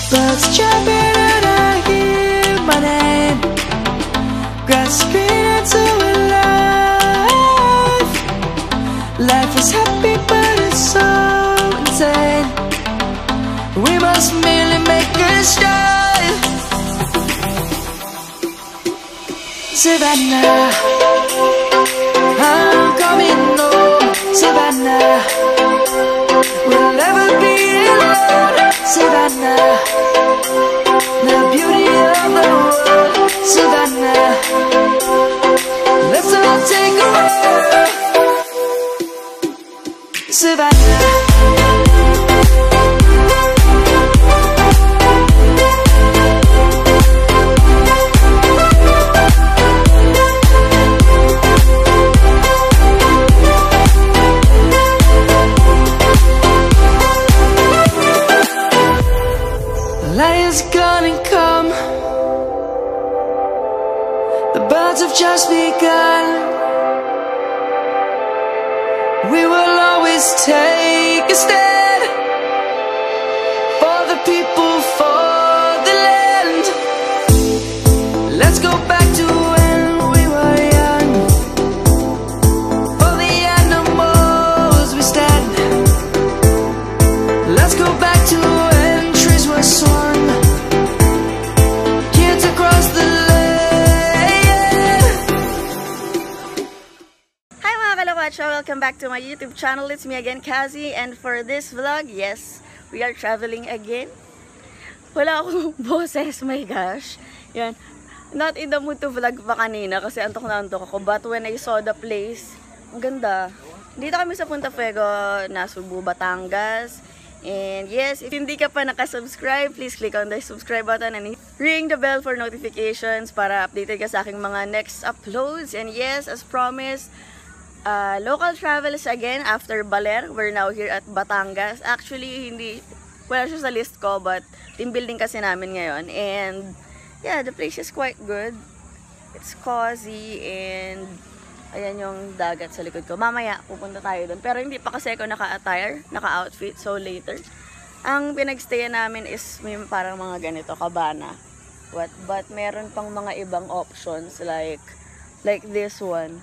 Birds chirping and I hear my name, grasping into life. Life is happy but it's so insane. We must merely make a start. Savannah, I'm coming home. Savannah, we'll never be alone. Savannah, the beauty of the world. Savannah, let's all take a walk. Savannah. Lion's gonna come. The birds have just begun. We will always take a stand for the people, for the land. Let's go back to when we were young. For the animals we stand. Let's go back to when trees were swung. Welcome back to my YouTube channel. It's me again, Kazi, and for this vlog, yes, we are traveling again. Wala akong boses, my gosh. Yan. Not in the mood to vlog pa kanina kasi antok na antok ako. But when I saw the place, ang ganda. Dito kami sa Punta Fuego, Nasugbu, Batangas. And yes, if hindi ka pa nakasubscribe, please click on the subscribe button and ring the bell for notifications para updated ka sa aking mga next uploads. And yes, as promised, local travels again after Baler. We're now here at Batangas. Actually, wala siya sa list ko, but team building kasi namin ngayon. And yeah, the place is quite good. It's cozy and ayan yung dagat sa likod ko. Mamaya pupunta tayo doon. Pero hindi pa kasi ako naka-attire, naka-outfit. So later. Ang pinagstayan namin is may parang mga ganito, cabana. But meron pang mga ibang options like this one.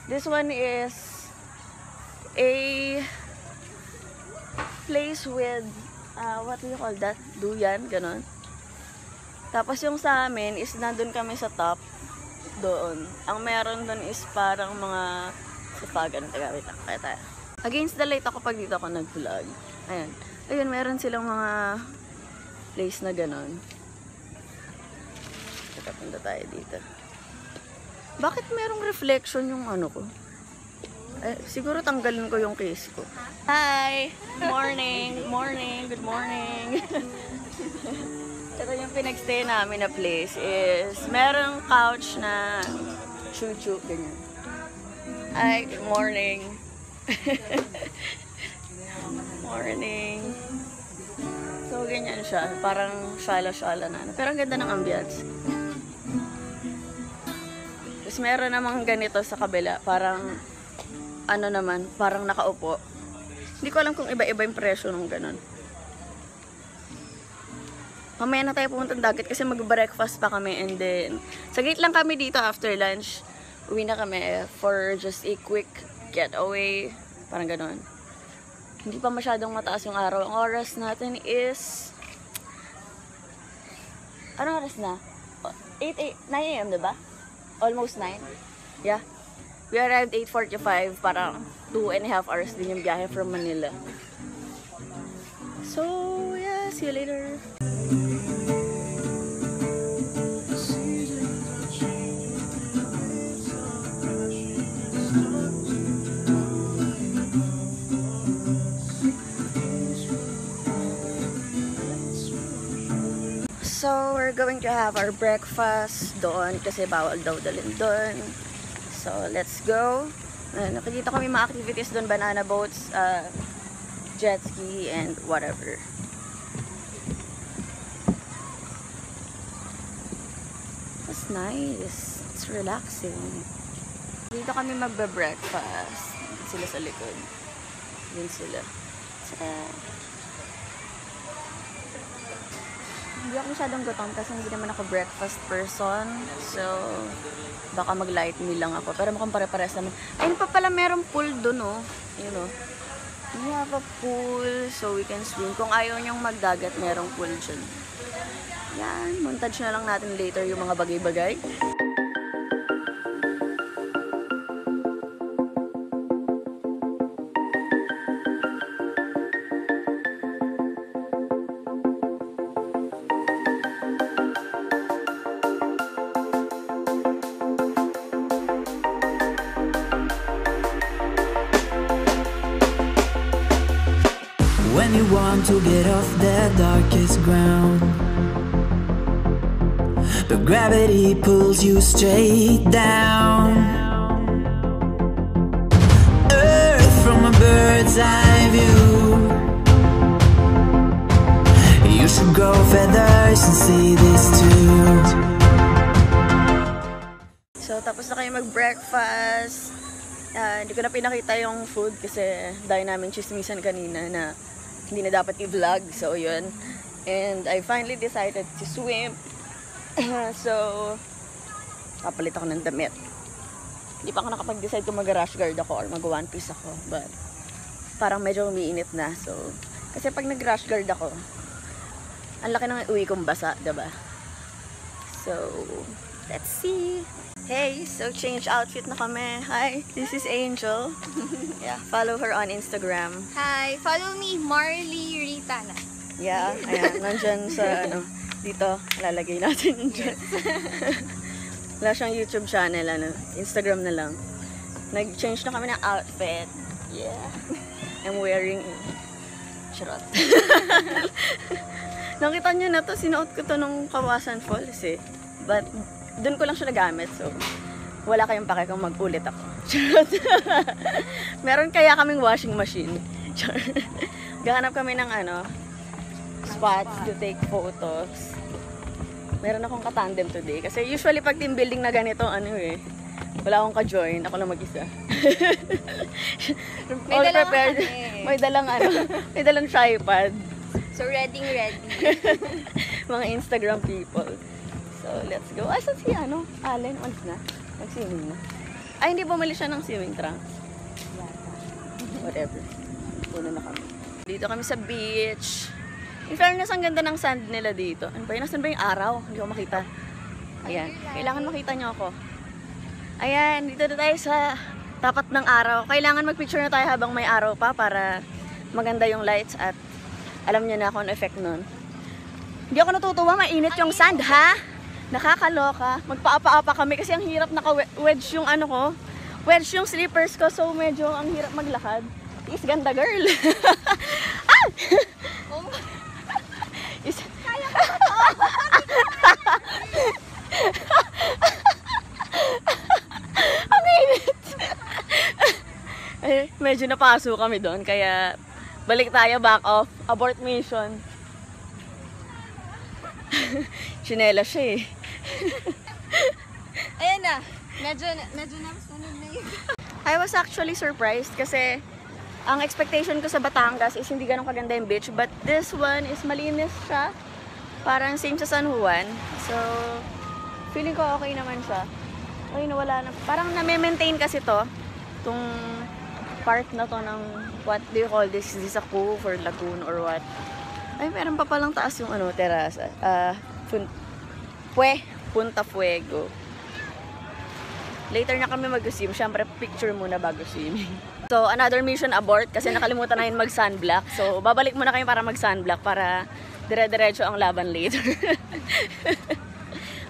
This one is a place with, what do you call that? Duyan, ganon. Tapos yung sa amin is nandun kami sa top, doon. Ang meron doon is parang mga sapagan. Wait lang, kaya tayo. Against the light ako pag dito ako nag-vlog. Ayan. Ayun, meron silang mga place na ganon. Punta tayo dito. Bakit merong reflection yung ano ko? Siguro tanggalin ko yung case ko. Hi! Morning! Morning! Good morning! Ito yung pinagstay namin na place is merong couch na chuchu, ganyan. Hi! Good morning! Morning! So, ganyan siya. Parang shala-shala na. Pero ang ganda ng ambience. Tapos meron namang ganito sa kabila, parang ano naman, parang nakaupo. Hindi ko alam kung iba-iba yung presyo nung ganun. Mamaya na tayo pumunta ng dagat kasi mag-breakfast pa kami and then sa gate lang kami dito after lunch. Uwi na kami for just a quick getaway, parang ganun. Hindi pa masyadong mataas yung araw. Ang oras natin is anong oras na? 9 AM, diba? Almost 9. Yeah. We arrived 8:45. Parang 2.5 hours din yung biyahe from Manila. So, yeah. See you later. So, we're going to have our breakfast doon kasi bawal daw dalhin doon. So, let's go. Nakikita kami mga activities doon, banana boats, jet ski, and whatever. It's nice. It's relaxing. Dito kami magbe-breakfast. Sila sa likod. Yun sila. ako masyadong gutom kasi hindi naman ako breakfast person. So, baka mag-light meal lang ako. Pero mukhang pare-pares naman. Ayun pa pala, merong pool dun, oh. You know. We have a pool so we can swim. Kung ayaw niyong magdagat, merong pool dyan. Yan, montage na lang natin later yung mga bagay-bagay. When you want to get off the darkest ground, but gravity pulls you straight down. Earth from a bird's eye view. You should grow feathers and see this too. So, tapos na kayo mag-breakfast. Hindi ko na pinakita yung food kasi dahil namin chismisan kanina na hindi na dapat i-vlog. So, yun. And I finally decided to swim. So, kapalit ako ng damit. Hindi pa ako nakapag-decide kung mag-rash guard ako or mag-one piece ako. But, parang medyo umiinit na. So, kasi pag nag-rash guard ako, ang laki ng uwi kong basa, diba? So, let's see. Hey, so change outfit na kami. Hi, this is Angel. Yeah, follow her on Instagram. Hi, follow me, Marley Ritana. Yeah, ayan, nandyan sa, dito, lalagay natin dyan. Wala siyang YouTube channel, Instagram na lang. Nag-change na kami ng outfit. Yeah. I'm wearing, charot. Nakita nyo na to, sinuot ko to nung Kawasan Falls eh. But, doon ko lang siya nagamit, so wala kayong pake kung mag-ulit ako. Meron kaya kaming washing machine. Gahanap kami ng spots to take photos. Meron akong katandem today. Kasi usually pag team building na ganito, wala akong ka-join. Ako lang mag-isa. All prepared. May dalang tripod. So, ready. Mga Instagram people. So, let's go. Asan si Allen? Once na. Nag-swimming na. Ay, hindi bumili siya ng swimming trunks. Whatever. Puno na kami. Dito kami sa beach. In fairness, ang ganda ng sand nila dito. Ano ba yun? Nasaan ba yung araw? Hindi ko makita. Ayan. Kailangan makita nyo ako. Ayan. Dito na tayo sa tapat ng araw. Kailangan mag-picture na tayo habang may araw pa para maganda yung lights at alam nyo na kung ano effect nun. Hindi ako natutuwa. Mainit yung sand, ha? Nakakaloka. Magpaapa-apa kami kasi ang hirap naka-wedge yung ko. Wedge yung slippers ko, so medyo ang hirap maglakad. Is ganda, girl. Ah! Oh. Kaya ko to. Ang init. Medyo napaso kami doon, kaya balik tayo, back off. Abort mission. Chinela siya eh. Ayan na. Medyo nasunod na yun. I was actually surprised kasi ang expectation ko sa Batangas is hindi ganun kaganda yung beach, but this one is malinis siya. Parang same sa San Juan. So, feeling ko okay naman siya. Ay, nawala na. Parang na-maintain kasi to. Itong part na to ng, what do you call this? Is this a cove or lagoon or what? Ay, meron pa palang taas yung terasa. Punta Fuego. Later na kami mag-swim. Siyempre, picture muna bago swimming. So, another mission abort kasi nakalimutan na yun mag-sunblock. So, babalik muna kayo para mag-sunblock para dire-diretso ang laban later.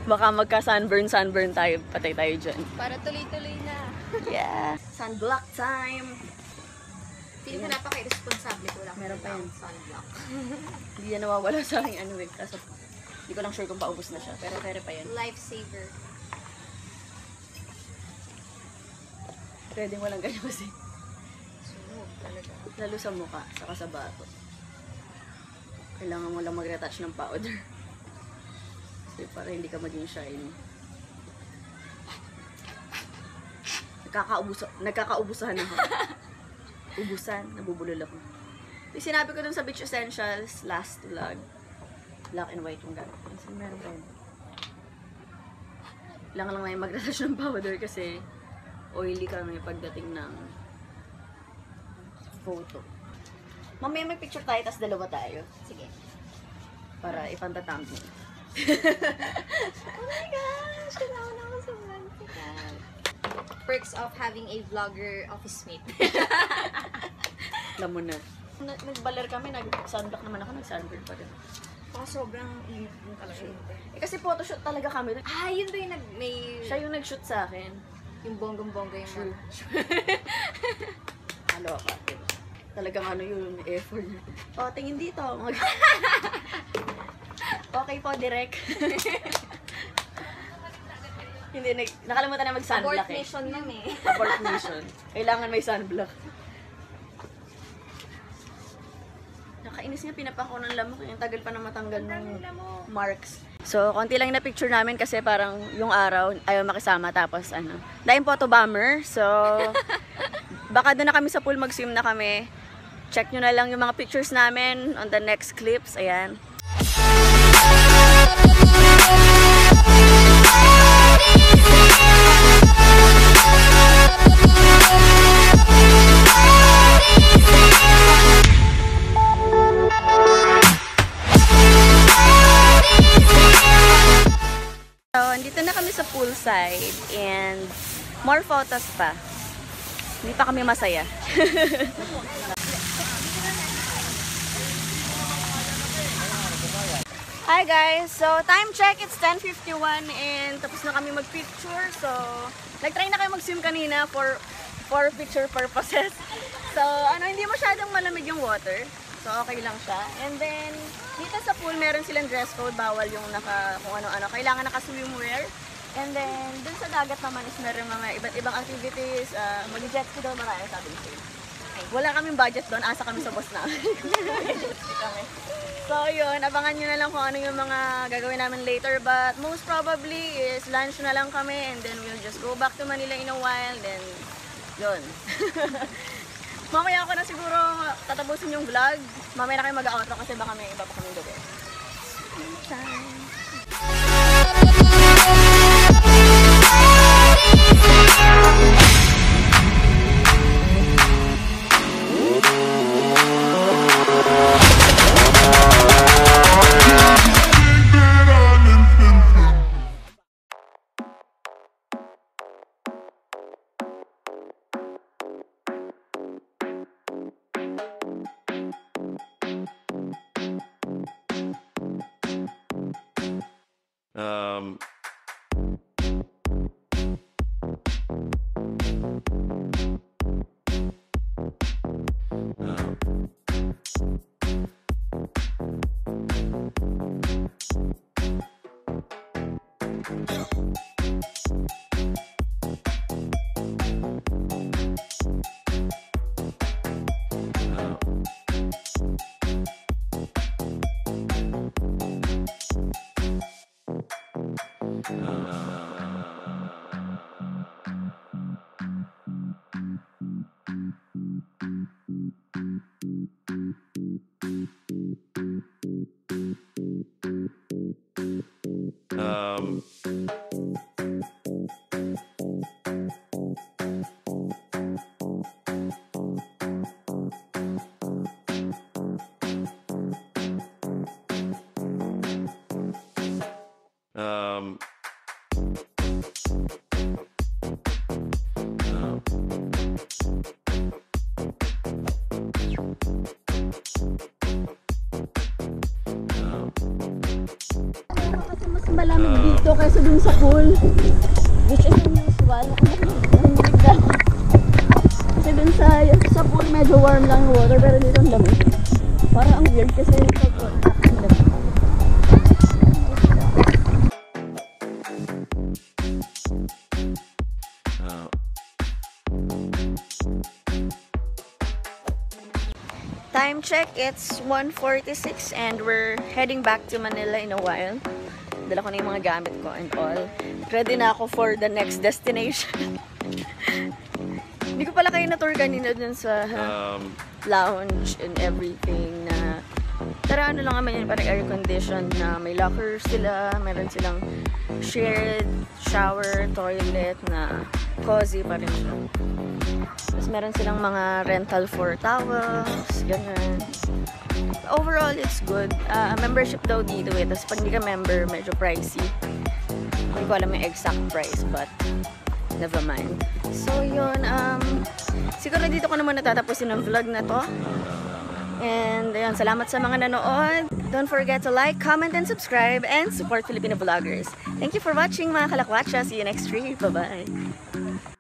Baka magka-sunburn tayo. Patay tayo dyan. Para tuloy-tuloy na. Yeah. Sunblock time. Feeling ko napaka-irresponsable ko lang. Meron pa yun. Sunblock. Hindi yan nawawala sa aking Kaso, hindi ko lang sure kung paubos na siya. Pero pa yun. Lifesaver. Pwedeng walang ganyan kasi. Sunog talaga. Lalo sa mukha, saka sa bato. Kailangan mo lang mag-retouch ng powder. Kasi para hindi ka maging shiny. Nagkakaubusan ako. Ubusan, nabubulol ako. Yung sinabi ko dun sa Beach Essentials last vlog. Black and white yung gamit. So, meron tayo. Kailangan lang ngayon mag-retouch ng powder kasi oily kami pagdating ng photo. Mamaya may picture tayo, tas dalawa tayo. Sige. Para ipanta-thumbnail. Oh my gosh! Kailangan ako sa mantika. Perks of having a vlogger office mate. Alam mo na. Nag-baler kami, nag-sunblock naman ako, nag-sunburn pa rin. Sobrang init din talaga. Kasi photoshoot talaga kami. Yun ba yung may... Siya yung nag-shoot sa akin. Yung bonggong-bongga yung Sure. Halo ka. Talagang yung effort niya. Tingin dito. Okay po, direct. Hindi, nakalimutan na mag-sunblock abort mission lang eh. Abort mission. Kailangan may sunblock. Nakainis nga, pinapako ng lamok. Yung tagal pa na matanggal ng marks. So, konti lang na picture namin kasi parang yung araw, ayaw makisama. Tapos, dahil photo bomber. So, baka doon na kami sa pool, mag-swim na kami. Check nyo na lang yung mga pictures namin on the next clips. Ayan. So, andito na kami sa poolside and more photos pa. Hindi pa kami masaya. Hi guys! So, time check, it's 10:51 and tapos na kami mag-picture. So, nag-try na kayo mag-swim kanina for picture purposes. So, hindi masyadong malamig yung water. So, okay lang siya. And then, dito sa pool, meron silang dress code. Bawal yung kung ano-ano. Kailangan naka-swimwear. And then, dun sa dagat naman is meron mga iba't ibang activities. Mag-jet ski daw, marami sabi ko. Wala kaming budget doon. Asa kami sa boss namin. Jet ski kami. So, yun. Abangan nyo na lang kung ano yung mga gagawin namin later. But, most probably is lunch na lang kami. And then, we'll just go back to Manila in a while. Then, yun. Mamaya ako na siguro tatapusin yung vlog. Mamaya na kayo mag-outro kasi baka may iba pa kaming gawin. Kasi mas malamig dito kaysa dun sa pool, which is unusual. Kasi dun sa pool medyo warm lang yung water, pero dito ang lamig. Parang ang weird kasi time check, it's 1:46 and we're heading back to Manila in a while. Dala ko na yung mga gamit ko and all. Ready na ako for the next destination. Hindi ko pala kayo na-tour kanina dun sa lounge and everything na Pero ano lang naman yun, parang air condition na may lockers sila, meron silang shared shower, toilet na cozy pa rin siya. Tapos meron silang mga rental for towels, ganun. Overall, it's good. Membership daw dito eh. Tapos pag hindi ka member, medyo pricey. Hindi ko alam yung exact price, but never mind. So yun, siguro dito ko naman natatapusin ang vlog na to. And ayun, salamat sa mga nanood. Don't forget to like, comment, and subscribe, and support Filipino vloggers. Thank you for watching mga kalakwatsa. See you next week. Bye-bye.